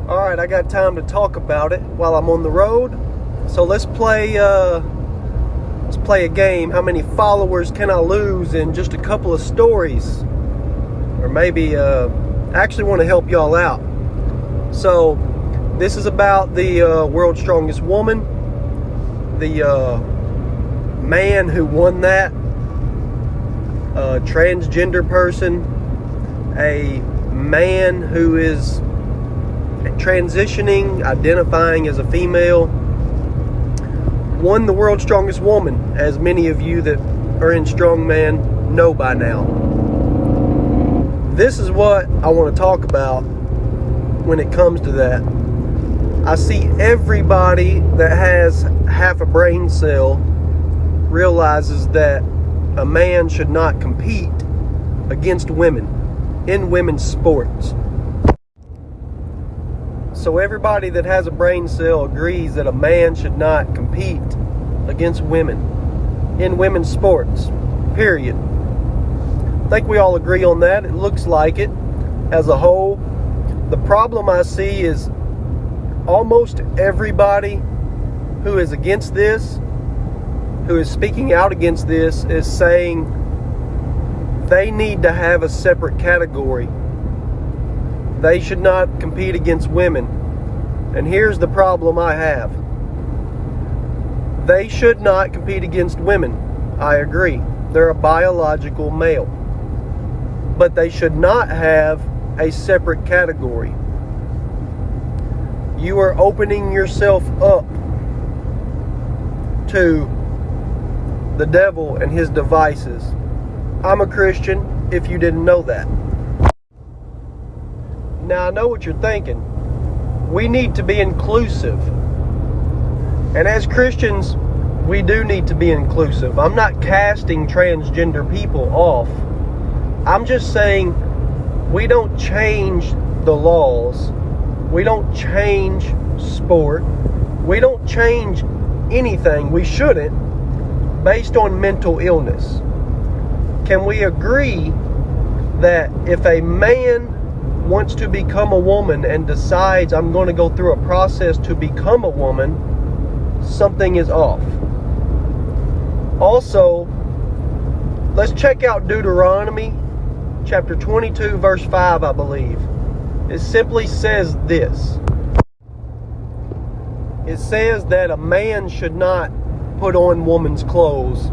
Alright, I got time to talk about it while I'm on the road. So let's play a game. How many followers can I lose in just a couple of stories? Or maybe I actually want to help y'all out. So this is about the world's strongest woman, the man who won that, a transgender person, a man who is transitioning, identifying as a female, won the world's strongest woman, as many of you that are in strongman know by now. This is what I want to talk about when it comes to that. I see everybody that has half a brain cell realizes that a man should not compete against women in women's sports. So everybody that has a brain cell agrees that a man should not compete against women in women's sports, period. I think we all agree on that. It looks like it as a whole. The problem I see is almost everybody who is against this, who is speaking out against this, is saying they need to have a separate category. They should not compete against women. And here's the problem I have. They should not compete against women. I agree. They're a biological male. But they should not have a separate category. You are opening yourself up to the devil and his devices. I'm a Christian, if you didn't know that. Now, I know what you're thinking. We need to be inclusive. And as Christians, we do need to be inclusive. I'm not casting transgender people off. I'm just saying we don't change the laws. We don't change sport. We don't change anything. We shouldn't, based on mental illness. Can we agree that if a man wants to become a woman and decides I'm going to go through a process to become a woman, something is off? Also, let's check out Deuteronomy chapter 22 verse 5, I believe. It simply says this. It says that a man should not put on woman's clothes.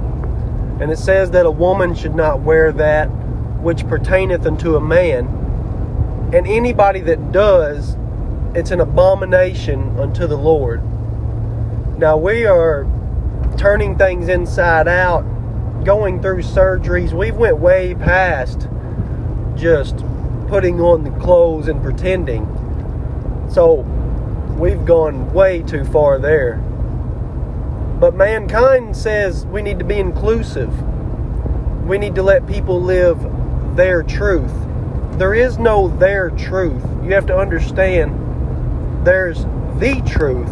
And it says that a woman should not wear that which pertaineth unto a man. And anybody that does, it's an abomination unto the Lord. Now we are turning things inside out, going through surgeries. We've went way past just putting on the clothes and pretending. So we've gone way too far there. But mankind says we need to be inclusive. We need to let people live their truth. There is no their truth. You have to understand there's the truth,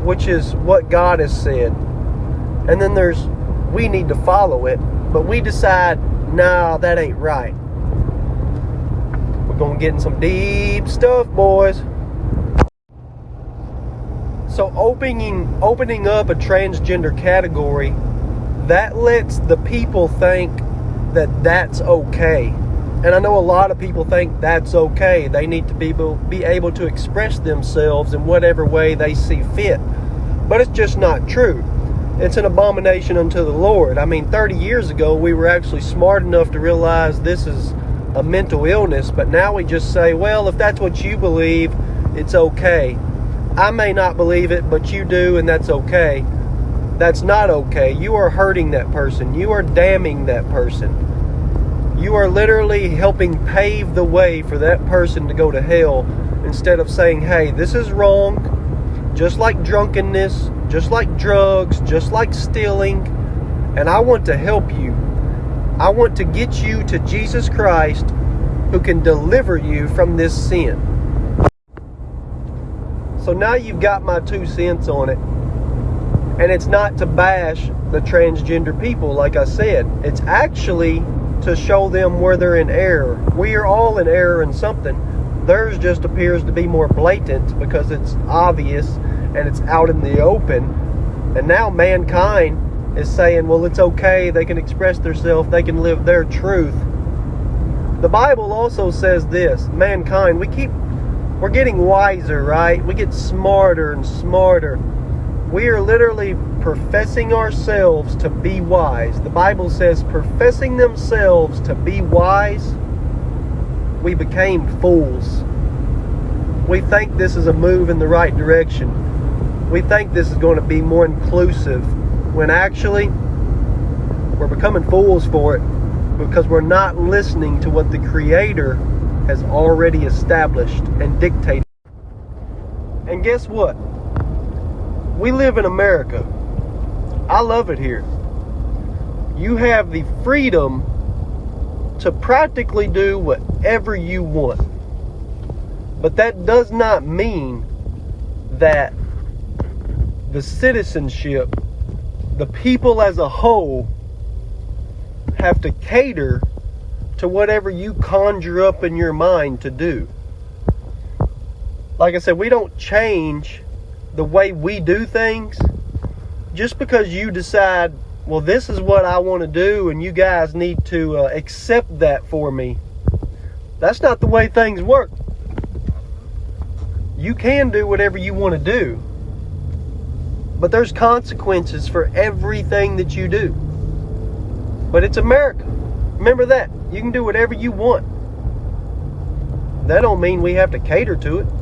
which is what God has said. And then there's we need to follow it, but we decide, nah, that ain't right. We're going to get in some deep stuff, boys. So opening up a transgender category, that lets the people think that that's okay. And I know a lot of people think that's okay. They need to be able to express themselves in whatever way they see fit. But it's just not true. It's an abomination unto the Lord. I mean, 30 years ago, we were actually smart enough to realize this is a mental illness. But now we just say, well, if that's what you believe, it's okay. I may not believe it, but you do, and that's okay. That's not okay. You are hurting that person. You are damning that person. You are literally helping pave the way for that person to go to hell, instead of saying, hey, this is wrong, just like drunkenness, just like drugs, just like stealing, and I want to help you. I want to get you to Jesus Christ, who can deliver you from this sin. So now you've got my 2 cents on it. And it's not to bash the transgender people, like I said. It's actually to show them where they're in error. We are all in error in something. Theirs just appears to be more blatant because it's obvious and it's out in the open. And now mankind is saying, well, it's okay. They can express themselves. They can live their truth. The Bible also says this, mankind, we're getting wiser, right? We get smarter and smarter. We are literally professing ourselves to be wise. The Bible says, professing themselves to be wise, we became fools. We think this is a move in the right direction. We think this is going to be more inclusive, when actually we're becoming fools for it because we're not listening to what the Creator has already established and dictated. And guess what? We live in America. I love it here. You have the freedom to practically do whatever you want. But that does not mean that the citizenship, the people as a whole, have to cater to whatever you conjure up in your mind to do. Like I said, we don't change the way we do things just because you decide, well, this is what I want to do and you guys need to accept that for me. That's not the way things work. You can do whatever you want to do, but there's consequences for everything that you do. But it's America. Remember that. You can do whatever you want. That don't mean we have to cater to it.